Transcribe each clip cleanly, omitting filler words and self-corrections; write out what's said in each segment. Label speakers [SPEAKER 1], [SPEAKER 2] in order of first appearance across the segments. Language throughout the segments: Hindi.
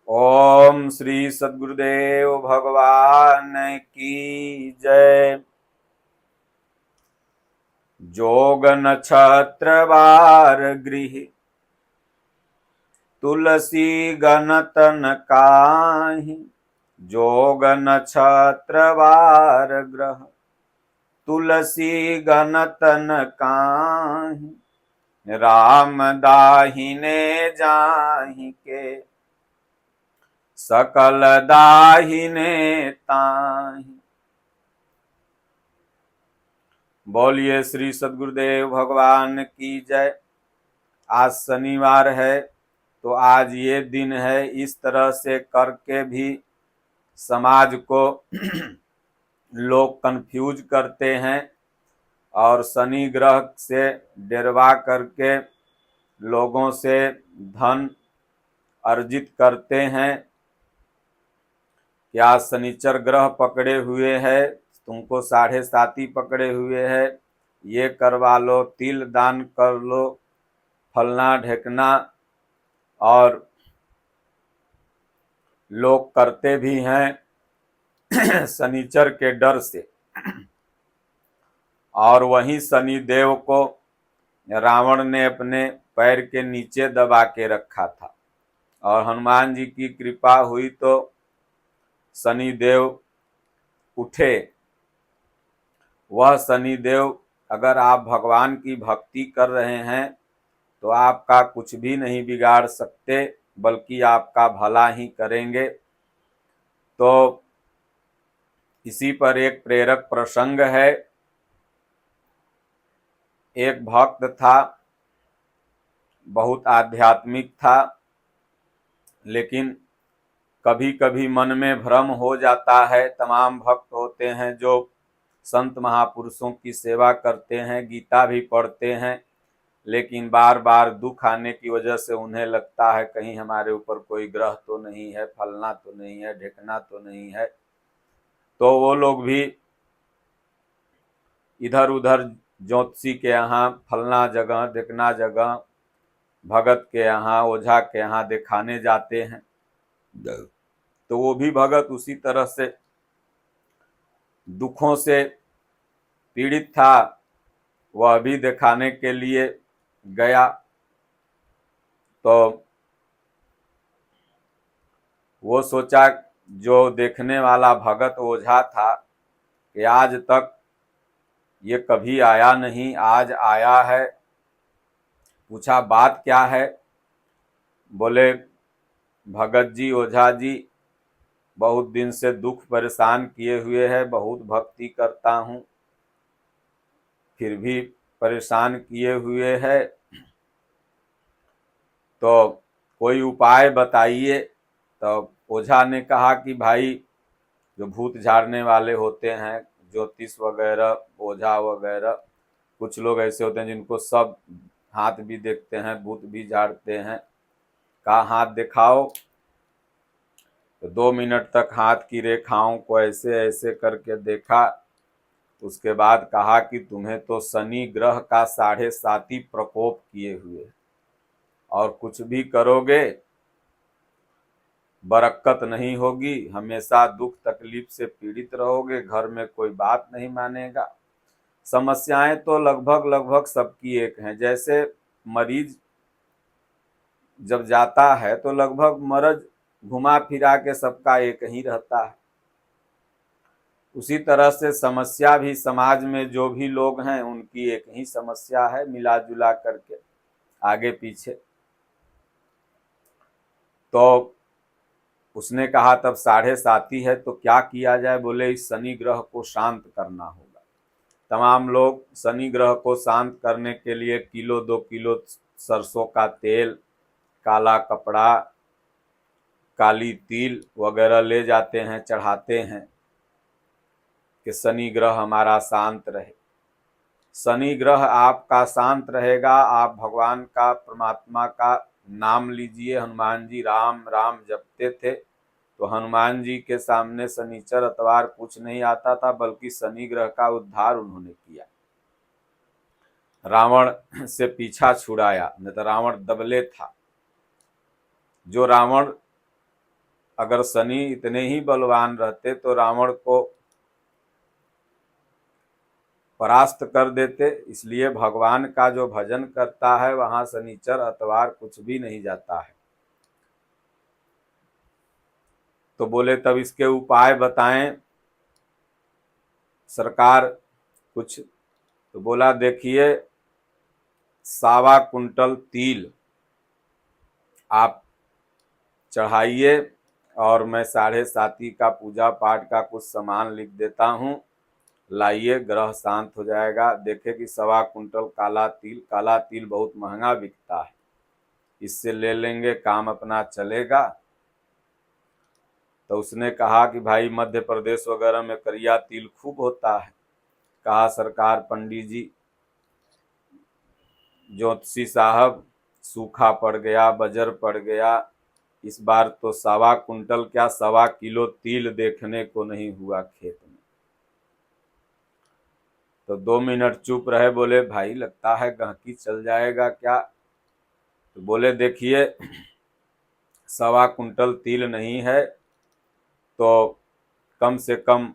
[SPEAKER 1] ओम श्री सद्गुरुदेव भगवान की जय। जोग नक्षत्र वार गृह तुलसी गण तन काहि। जोग नक्षत्र वार ग्रह तुलसी गण तन काहि। राम दाहिने जाहि के सकल दाहिने ताहि। बोलिए श्री सद्गुरुदेव भगवान की जय। आज शनिवार है तो आज ये दिन है। इस तरह से करके भी समाज को लोग कंफ्यूज करते हैं और शनि ग्रह से डरवा करके लोगों से धन अर्जित करते हैं। क्या शनिचर ग्रह पकड़े हुए है, तुमको 7.5 पकड़े हुए है, ये करवा लो, तिल दान कर लो, फलना ढेकना। और लोग करते भी हैं शनिचर के डर से। और वहीं शनि देव को रावण ने अपने पैर के नीचे दबा के रखा था और हनुमान जी की कृपा हुई तो शनि देव उठे। वह शनि देव, अगर आप भगवान की भक्ति कर रहे हैं तो आपका कुछ भी नहीं बिगाड़ सकते, बल्कि आपका भला ही करेंगे। तो इसी पर एक प्रेरक प्रसंग है। एक भक्त था, बहुत आध्यात्मिक था, लेकिन कभी कभी मन में भ्रम हो जाता है। तमाम भक्त होते हैं जो संत महापुरुषों की सेवा करते हैं, गीता भी पढ़ते हैं, लेकिन बार बार दुख आने की वजह से उन्हें लगता है कहीं हमारे ऊपर कोई ग्रह तो नहीं है, फलना तो नहीं है, ढेकना तो नहीं है। तो वो लोग भी इधर उधर ज्योतिषी के यहाँ, फलना जगह, ढेकना जगह, भगत के यहाँ, ओझा के यहाँ दिखाने जाते हैं। तो वो भी भगत उसी तरह से दुखों से पीड़ित था, वह भी दिखाने के लिए गया। तो वो सोचा, जो देखने वाला भगत ओझा था, कि आज तक ये कभी आया नहीं, आज आया है। पूछा बात क्या है? बोले भगत जी, ओझा जी, बहुत दिन से दुख परेशान किए हुए है, बहुत भक्ति करता हूँ फिर भी परेशान किए हुए है, तो कोई उपाय बताइए। तो ओझा ने कहा कि भाई, जो भूत झाड़ने वाले होते हैं, ज्योतिष वगैरह, ओझा वगैरह, कुछ लोग ऐसे होते हैं जिनको सब हाथ भी देखते हैं, भूत भी झाड़ते हैं। कहा हाथ दिखाओ। तो 2 मिनट तक हाथ की रेखाओं को ऐसे ऐसे करके देखा। उसके बाद कहा कि तुम्हें तो शनि ग्रह का 7.5 प्रकोप किए हुए, और कुछ भी करोगे बरकत नहीं होगी, हमेशा दुख तकलीफ से पीड़ित रहोगे, घर में कोई बात नहीं मानेगा। समस्याएं तो लगभग लगभग सबकी एक हैं। जैसे मरीज जब जाता है तो लगभग मर्ज घुमा फिरा के सबका एक ही रहता है। उसी तरह से समस्या भी समाज में जो भी लोग हैं उनकी एक ही समस्या है, मिला जुला करके आगे पीछे। तो उसने कहा तब 7.5 है तो क्या किया जाए? बोले इस शनि ग्रह को शांत करना होगा। तमाम लोग शनि ग्रह को शांत करने के लिए किलो 2 किलो सरसों का तेल, काला कपड़ा, काली तिल वगैरह ले जाते हैं, चढ़ाते हैं कि शनि ग्रह हमारा शांत रहे। शनि ग्रह आपका शांत रहेगा, आप भगवान का, परमात्मा का नाम लीजिए। हनुमान जी राम राम जपते थे, तो हनुमान जी के सामने शनिचर अतवार कुछ नहीं आता था, बल्कि शनि ग्रह का उद्धार उन्होंने किया, रावण से पीछा छुड़ाया, नहीं तो रावण दबले था। जो रावण अगर शनि इतने ही बलवान रहते तो रावण को परास्त कर देते। इसलिए भगवान का जो भजन करता है वहां शनिचर अतवार कुछ भी नहीं जाता है। तो बोले तब इसके उपाय बताएं सरकार कुछ। तो बोला देखिए 1.25 कुंटल तिल आप चढ़ाइए और मैं 7.5 का पूजा पाठ का कुछ सामान लिख देता हूँ, लाइए, ग्रह शांत हो जाएगा। देखे कि 1.25 कुंटल काला तिल बहुत महंगा बिकता है, इससे ले लेंगे, काम अपना चलेगा। तो उसने कहा कि भाई मध्य प्रदेश वगैरह में करिया तिल खूब होता है। कहा सरकार पंडित जी, ज्योतिषी साहब, सूखा पड़ गया, बजर पड़ गया, इस बार तो 1.25 कुंटल क्या 1.25 किलो तिल देखने को नहीं हुआ खेत में। तो 2 मिनट चुप रहे, बोले भाई लगता है गहकी चल जाएगा क्या। तो बोले देखिए 1.25 कुंटल तिल नहीं है तो कम से कम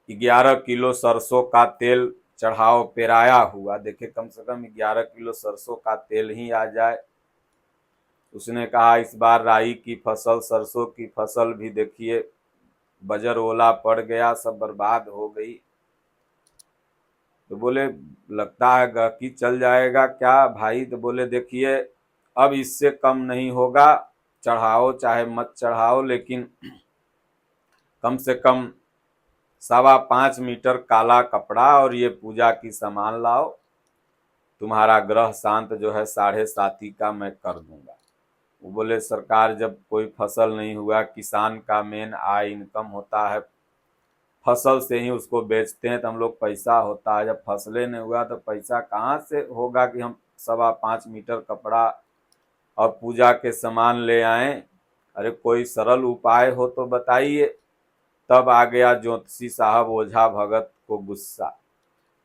[SPEAKER 1] 11 किलो सरसों का तेल चढ़ाओ, पेराया हुआ। देखे कम से कम 11 किलो सरसों का तेल ही आ जाए। उसने कहा इस बार राई की फसल, सरसों की फसल भी देखिए बजर ओला पड़ गया, सब बर्बाद हो गई। तो बोले लगता है गहकी चल जाएगा क्या भाई। तो बोले देखिए अब इससे कम नहीं होगा, चढ़ाओ चाहे मत चढ़ाओ, लेकिन कम से कम 5.25 मीटर काला कपड़ा और ये पूजा की सामान लाओ, तुम्हारा ग्रह शांत जो है 7.5 का मैं कर दूंगा। वो बोले सरकार जब कोई फसल नहीं हुआ, किसान का मेन आय इनकम होता है, फसल से ही उसको बेचते हैं तो हम लोग पैसा होता है, जब फसलें नहीं हुआ तो पैसा कहाँ से होगा कि हम 5.25 मीटर कपड़ा और पूजा के सामान ले आए। अरे कोई सरल उपाय हो तो बताइए। तब आ गया ज्योतिषी साहब ओझा भगत को गुस्सा।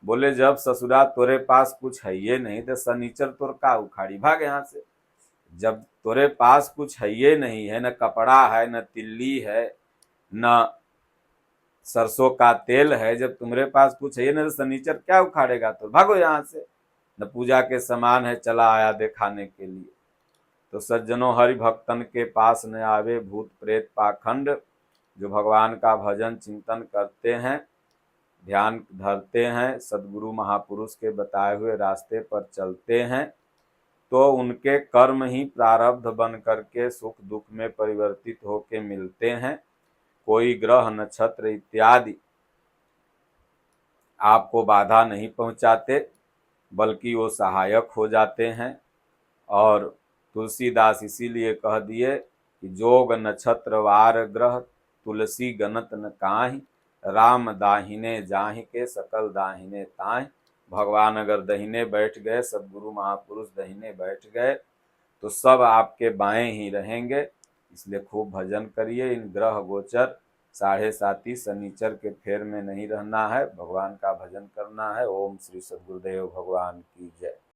[SPEAKER 1] बोले जब ससुरा तोरे पास कुछ है ये नहीं तो सनीचर तोर का उखाड़ी भाग यहाँ से। जब तोरे पास कुछ है ये नहीं है, न कपड़ा है, न तिल्ली है, न सरसों का तेल है, जब तुम्हारे पास कुछ है ये नहीं तो सनीचर क्या उखाड़ेगा, तो भागो यहाँ से। न पूजा के सामान है, चला आया दिखाने के लिए। तो सज्जनों हरि भक्तन के पास न आवे भूत प्रेत पाखंड। जो भगवान का भजन चिंतन करते हैं, ध्यान धरते हैं, सदगुरु महापुरुष के बताए हुए रास्ते पर चलते हैं, तो उनके कर्म ही प्रारब्ध बन करके सुख दुख में परिवर्तित होके मिलते हैं। कोई ग्रह नक्षत्र इत्यादि आपको बाधा नहीं पहुंचाते, बल्कि वो सहायक हो जाते हैं। और तुलसीदास इसीलिए कह दिए कि जोग नक्षत्र वार ग्रह तुलसी गणत न काहि, राम दाहिने जाहि के सकल दाहिने ताहि। भगवान अगर दाहिने बैठ गए, सदगुरु महापुरुष दाहिने बैठ गए तो सब आपके बाएं ही रहेंगे। इसलिए खूब भजन करिए। इन ग्रह गोचर 7.5 शनिचर के फेर में नहीं रहना है, भगवान का भजन करना है। ओम श्री सदगुरुदेव भगवान की जय।